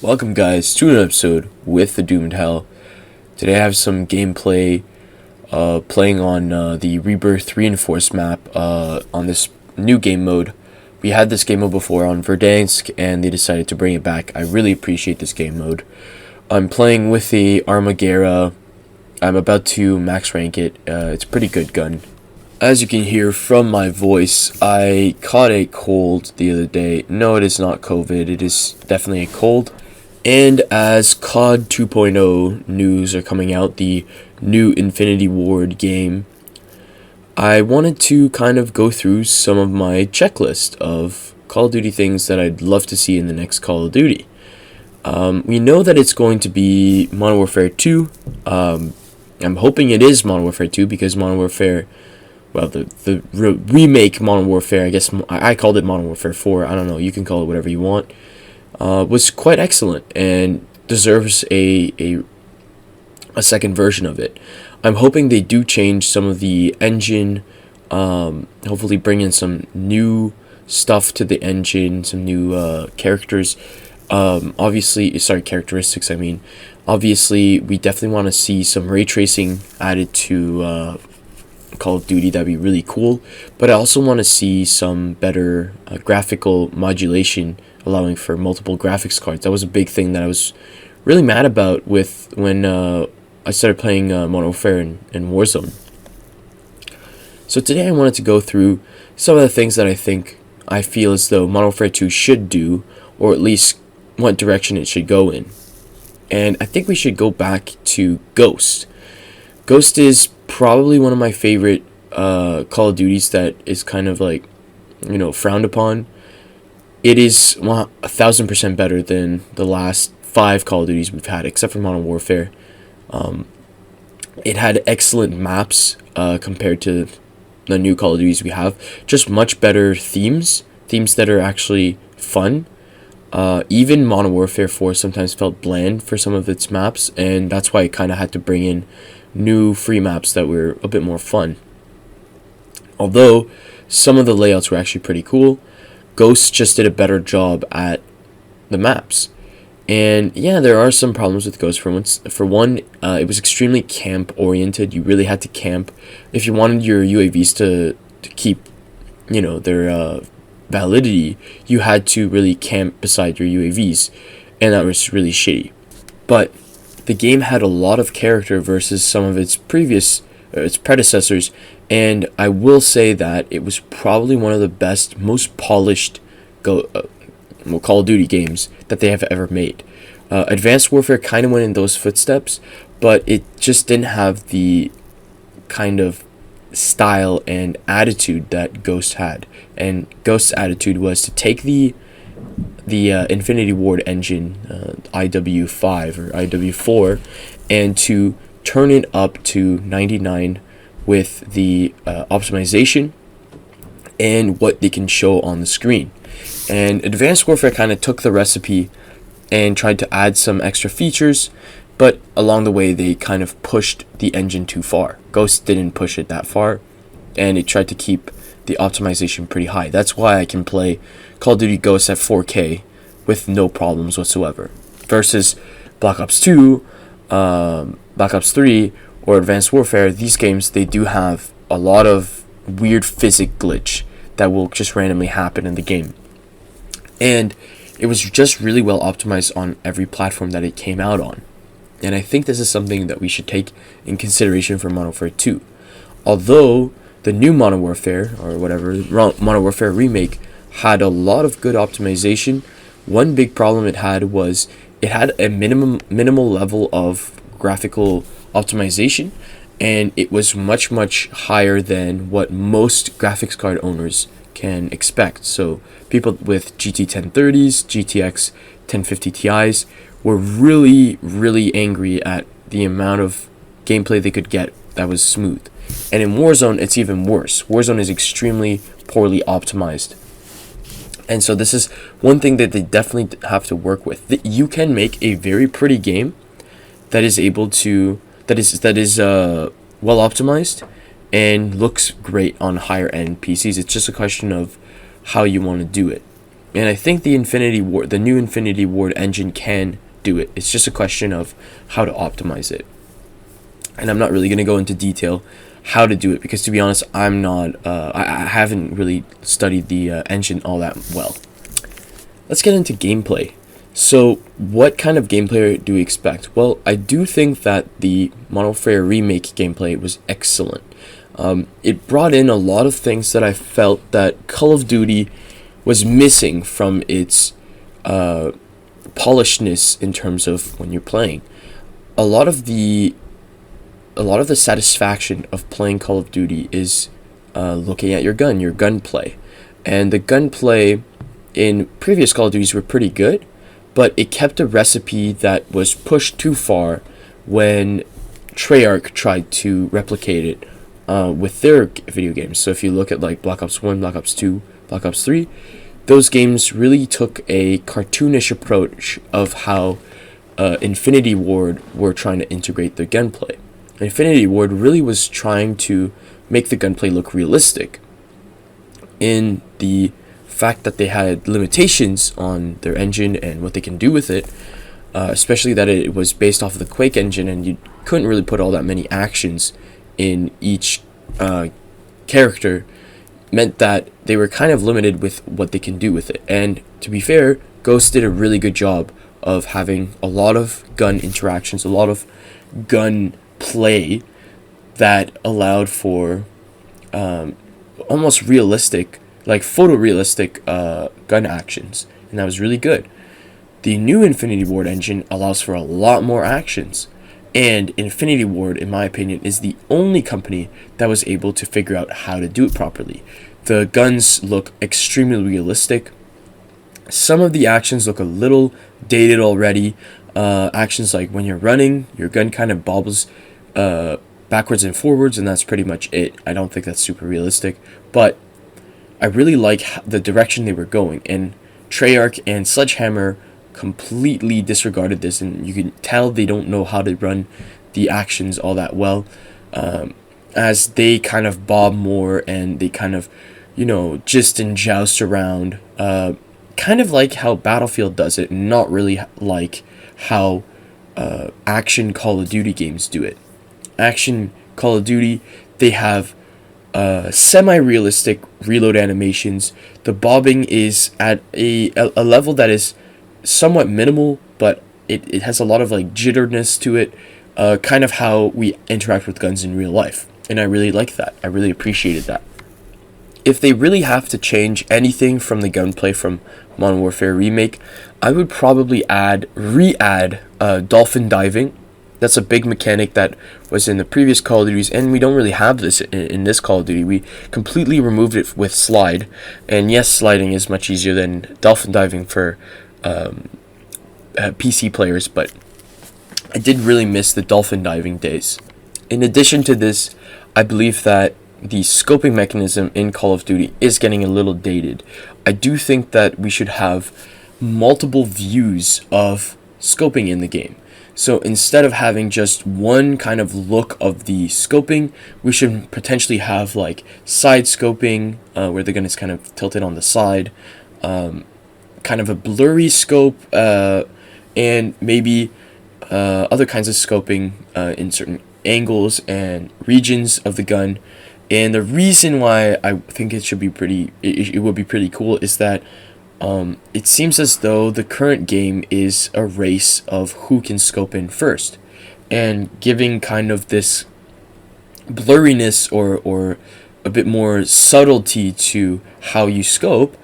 Welcome guys to an episode with the Doomed Hell. Today I have some gameplay playing on the Rebirth Reinforced map on this new game mode. We had this game mode before on Verdansk and they decided to bring it back. I really appreciate this game mode. I'm playing with the Armaguerra. I'm about to max rank it. It's a pretty good gun. As you can hear from my voice, I caught a cold the other day. No, it is not COVID. It is definitely a cold. And as COD 2.0 news are coming out, the new Infinity Ward game, I wanted to kind of go through some of my checklist of Call of Duty things that I'd love to see in the next Call of Duty. We know that it's going to be Modern Warfare 2. I'm hoping it is Modern Warfare 2 because Modern Warfare, well, the remake Modern Warfare, I guess I called it Modern Warfare 4. I don't know, you can call it whatever you want. Was quite excellent and deserves a second version of it. I'm hoping they do change some of the engine, hopefully bring in some new stuff to the engine, some new characters. Characteristics, I mean. Obviously, we definitely want to see some ray tracing added to Call of Duty. That'd be really cool. But I also want to see some better graphical modulation, allowing for multiple graphics cards. That was a big thing that I was really mad about with when I started playing Modern Warfare and Warzone. So today I wanted to go through some of the things that I feel as though Modern Warfare 2 should do, or at least what direction it should go in. And I think we should go back to Ghost. Ghost is probably one of my favorite Call of Duties that is kind of like, frowned upon. It is 1,000% better than the last 5 Call of Duties we've had, except for Modern Warfare. It had excellent maps compared to the new Call of Duties we have. Just much better themes that are actually fun. Even Modern Warfare 4 sometimes felt bland for some of its maps, and that's why it kind of had to bring in new free maps that were a bit more fun. Although some of the layouts were actually pretty cool, Ghost just did a better job at the maps. And yeah, there are some problems with Ghost. For one, it was extremely camp oriented. You really had to camp if you wanted your UAVs to keep, their validity. You had to really camp beside your UAVs, and that was really shitty. But the game had a lot of character versus some of its predecessors, and I will say that it was probably one of the best, most polished Call of Duty games that they have ever made. Advanced Warfare kind of went in those footsteps, but it just didn't have the kind of style and attitude that Ghost had. And Ghost's attitude was to take the Infinity Ward engine, IW5 or IW4, and to turn it up to 99 with the optimization and what they can show on the screen. And Advanced Warfare kind of took the recipe and tried to add some extra features, but along the way they kind of pushed the engine too far. Ghost didn't push it that far, and it tried to keep the optimization pretty high. That's why I can play Call of Duty Ghost at 4K with no problems whatsoever. Versus Black Ops 2, Black Ops 3, or Advanced Warfare, these games, they do have a lot of weird physics glitch that will just randomly happen in the game. And it was just really well optimized on every platform that it came out on. And I think this is something that we should take in consideration for Modern Warfare 2. Although the new Modern Warfare, or whatever, Modern Warfare Remake, had a lot of good optimization, one big problem it had was it had a minimal level of graphical optimization, and it was much higher than what most graphics card owners can expect. So people with GT 1030s, GTX 1050 Ti's were really angry at the amount of gameplay they could get that was smooth. And in Warzone, it's even worse. Warzone is extremely poorly optimized. And so this is one thing that they definitely have to work with. That you can make a very pretty game that is able to that is well optimized and looks great on higher end PCs. It's just a question of how you want to do it. And I think the new Infinity Ward engine can do it. It's just a question of how to optimize it. And I'm not really going to go into detail how to do it, because to be honest, I haven't really studied the engine all that well. Let's get into gameplay. So what kind of gameplay do we expect? Well, I do think that the Modern Warfare Remake gameplay was excellent. It brought in a lot of things that I felt that Call of Duty was missing from its polishedness in terms of when you're playing. A lot of the satisfaction of playing Call of Duty is looking at your gunplay. And the gunplay in previous Call of Duties were pretty good, but it kept a recipe that was pushed too far when Treyarch tried to replicate it with their video games. So if you look at like Black Ops 1, Black Ops 2, Black Ops 3, those games really took a cartoonish approach of how Infinity Ward were trying to integrate their gunplay. Infinity Ward really was trying to make the gunplay look realistic in the fact that they had limitations on their engine and what they can do with it, especially that it was based off of the Quake engine, and you couldn't really put all that many actions in each character, meant that they were kind of limited with what they can do with it. And to be fair, Ghost did a really good job of having a lot of gun interactions, a lot of gun play that allowed for almost realistic, like photorealistic gun actions, and that was really good. The new Infinity Ward engine allows for a lot more actions, and Infinity Ward, in my opinion, is the only company that was able to figure out how to do it properly. The guns look extremely realistic. Some of the actions look a little dated already. Actions like when you're running, your gun kind of bobbles backwards and forwards, and that's pretty much it. I don't think that's super realistic, but I really like the direction they were going, and Treyarch and Sledgehammer completely disregarded this, and you can tell they don't know how to run the actions all that well, as they kind of bob more and they kind of, gist and joust around, kind of like how Battlefield does it, not really like how action Call of Duty games do it. Action Call of Duty, they have semi-realistic reload animations. The bobbing is at a level that is somewhat minimal, but it has a lot of like jitterness to it, kind of how we interact with guns in real life. And I really like that. I really appreciated that. If they really have to change anything from the gunplay from Modern Warfare Remake, I would probably re-add dolphin diving. That's a big mechanic that was in the previous Call of Duties, and we don't really have this in this Call of Duty. We completely removed it with slide, and yes, sliding is much easier than dolphin diving for PC players, but I did really miss the dolphin diving days. In addition to this, I believe that the scoping mechanism in Call of Duty is getting a little dated. I do think that we should have multiple views of scoping in the game. So instead of having just one kind of look of the scoping, we should potentially have like side scoping, where the gun is kind of tilted on the side, kind of a blurry scope, and maybe other kinds of scoping in certain angles and regions of the gun. And the reason why I think it would be pretty cool is that it seems as though the current game is a race of who can scope in first, and giving kind of this blurriness or a bit more subtlety to how you scope,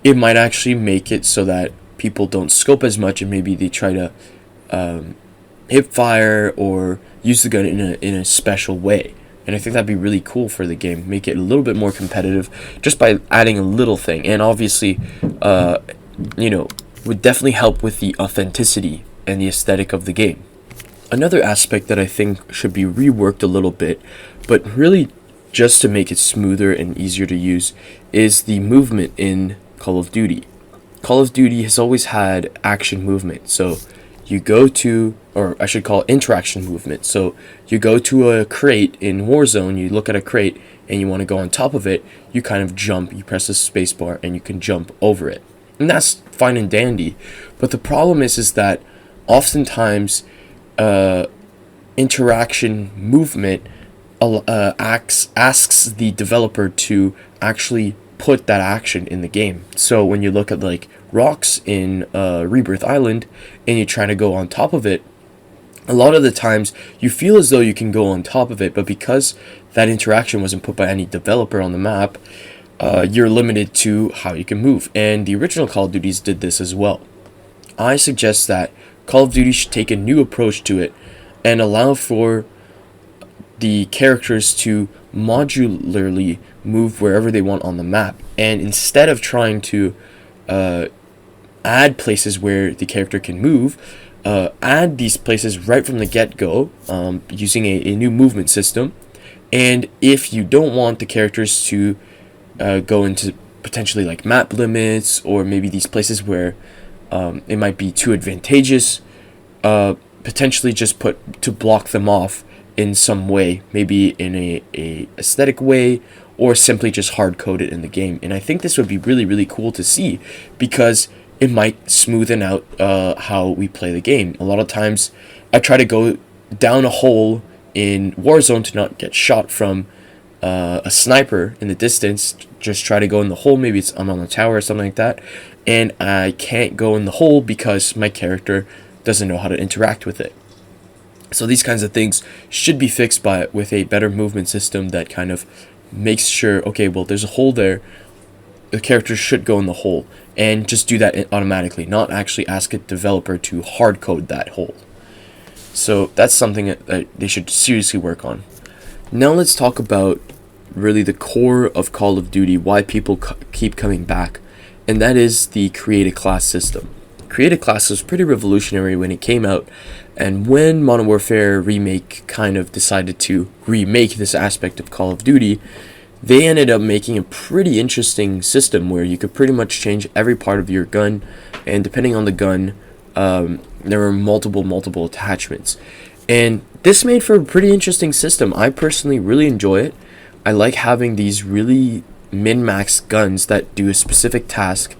it might actually make it so that people don't scope as much, and maybe they try to hip fire or use the gun in a special way. And I think that'd be really cool for the game, make it a little bit more competitive just by adding a little thing. And obviously, would definitely help with the authenticity and the aesthetic of the game. Another aspect that I think should be reworked a little bit, but really just to make it smoother and easier to use, is the movement in Call of Duty. Call of Duty has always had action movement, so you go to, or I should call it interaction movement. So you go to a crate in Warzone, you look at a crate, and you want to go on top of it, you kind of jump, you press the spacebar, and you can jump over it. and that's fine and dandy. But the problem is that oftentimes interaction movement asks the developer to actually put that action in the game. So when you look at like rocks in Rebirth Island and you try to go on top of it, a lot of the times you feel as though you can go on top of it, but because that interaction wasn't put by any developer on the map, you're limited to how you can move. And the original Call of Duties did this as well. I suggest that Call of Duty should take a new approach to it and allow for the characters to modularly move wherever they want on the map. And instead of trying to add places where the character can move, add these places right from the get-go using a new movement system. And if you don't want the characters to go into potentially like map limits, or maybe these places where it might be too advantageous, potentially just put to block them off in some way, maybe in a aesthetic way, or simply just hard code it in the game. And I think this would be really, really cool to see, because it might smoothen out how we play the game. A lot of times I try to go down a hole in Warzone to not get shot from a sniper in the distance. Just try to go in the hole, maybe I'm on a tower or something like that, and I can't go in the hole because my character doesn't know how to interact with it. So these kinds of things should be fixed with a better movement system that kind of makes sure, okay, well, there's a hole there, the character should go in the hole, and just do that automatically, not actually ask a developer to hard code that hole. So that's something that they should seriously work on. Now let's talk about really the core of Call of Duty, why people keep coming back, and that is the create a class system. Create a class was pretty revolutionary when it came out, and when Modern Warfare Remake kind of decided to remake this aspect of Call of Duty, they ended up making a pretty interesting system where you could pretty much change every part of your gun, and depending on the gun, there were multiple attachments. And this made for a pretty interesting system. I personally really enjoy it. I like having these really min-max guns that do a specific task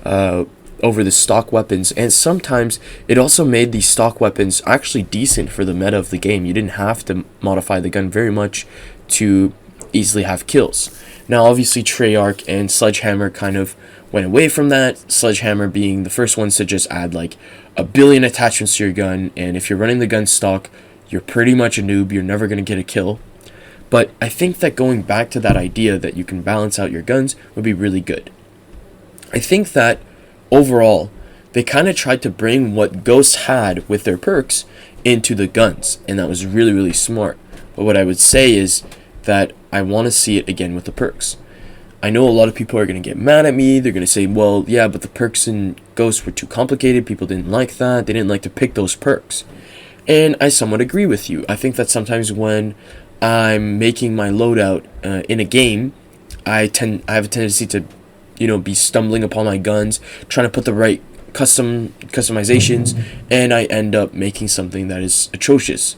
over the stock weapons, and sometimes it also made the stock weapons actually decent for the meta of the game. You didn't have to modify the gun very much to easily have kills. Now obviously Treyarch and Sledgehammer kind of went away from that, Sledgehammer being the first ones to just add like a billion attachments to your gun, and if you're running the gun stock, you're pretty much a noob, you're never going to get a kill. But I think that going back to that idea that you can balance out your guns would be really good. I think that overall, they kind of tried to bring what Ghosts had with their perks into the guns, and that was really, really smart. But what I would say is that I want to see it again with the perks. I know a lot of people are going to get mad at me. They're going to say, well, yeah, but the perks in Ghosts were too complicated. People didn't like that. They didn't like to pick those perks. And I somewhat agree with you. I think that sometimes when I'm making my loadout in a game, I have a tendency to be stumbling upon my guns, trying to put the right customizations, and I end up making something that is atrocious.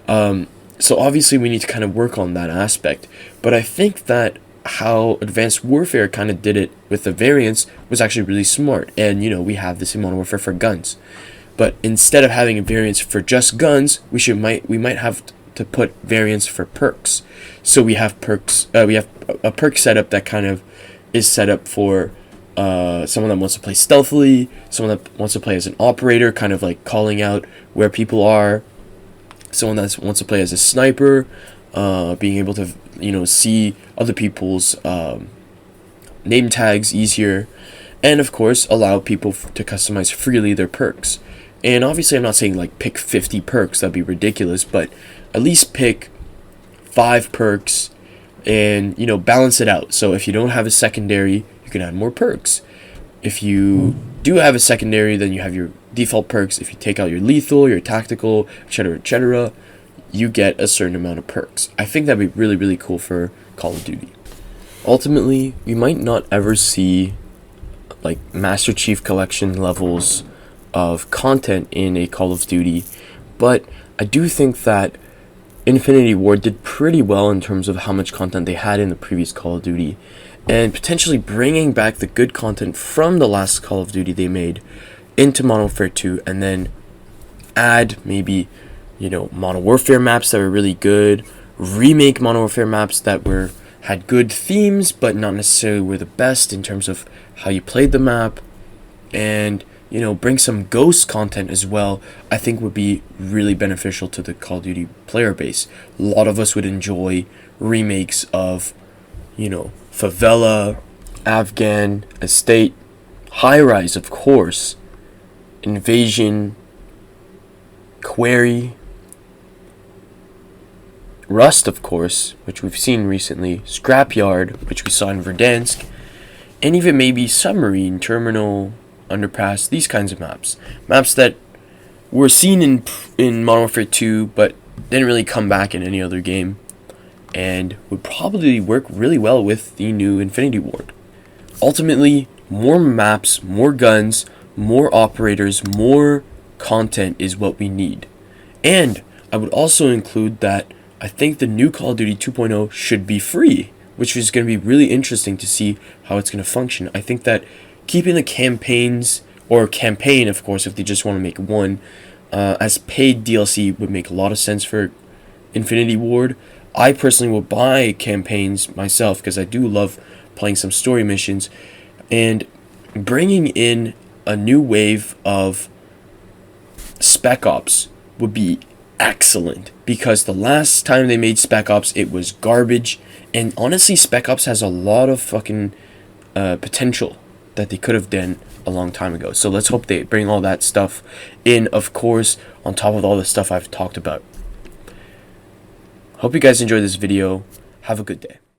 So obviously we need to kind of work on that aspect. But I think that how Advanced Warfare kind of did it with the variants was actually really smart. And we have this in Modern Warfare for guns. But instead of having a variance for just guns, we might have to put variants for perks. So we have perks. We have a perk setup that kind of is set up for someone that wants to play stealthily, someone that wants to play as an operator, kind of like calling out where people are, someone that wants to play as a sniper, being able to see other people's name tags easier, and of course allow people to customize freely their perks. And obviously I'm not saying like pick 50 perks, that'd be ridiculous, but at least pick 5 perks and balance it out. So if you don't have a secondary, you can add more perks. If you do have a secondary, then you have your default perks. If you take out your lethal, your tactical, etc., you get a certain amount of perks. I think that'd be really, really cool for Call of Duty. Ultimately, we might not ever see like Master Chief Collection levels of content in a Call of Duty, but I do think that Infinity Ward did pretty well in terms of how much content they had in the previous Call of Duty, and potentially bringing back the good content from the last Call of Duty they made into Modern Warfare 2, and then add maybe, Modern Warfare maps that were really good, remake Modern Warfare maps that had good themes but not necessarily were the best in terms of how you played the map, and bring some ghost content as well. I think would be really beneficial to the Call of Duty player base. A lot of us would enjoy remakes of Favela, Afghan, Estate, High Rise, of course, Invasion, Quarry, Rust, of course, which we've seen recently, Scrapyard, which we saw in Verdansk, and even maybe Submarine, Terminal, Underpass, these kinds of maps. Maps that were seen in Modern Warfare 2, but didn't really come back in any other game, and would probably work really well with the new Infinity Ward. Ultimately, more maps, more guns, more operators, more content is what we need. And I would also include that I think the new Call of Duty 2.0 should be free, which is going to be really interesting to see how it's going to function. I think that keeping the campaigns, or campaign, of course, if they just want to make one, as paid DLC would make a lot of sense for Infinity Ward. I personally will buy campaigns myself because I do love playing some story missions, and bringing in a new wave of Spec Ops would be excellent, because the last time they made Spec Ops it was garbage, and honestly Spec Ops has a lot of fucking potential that they could have done a long time ago. So let's hope they bring all that stuff in, of course, on top of all the stuff I've talked about. Hope you guys enjoyed this video. Have a good day.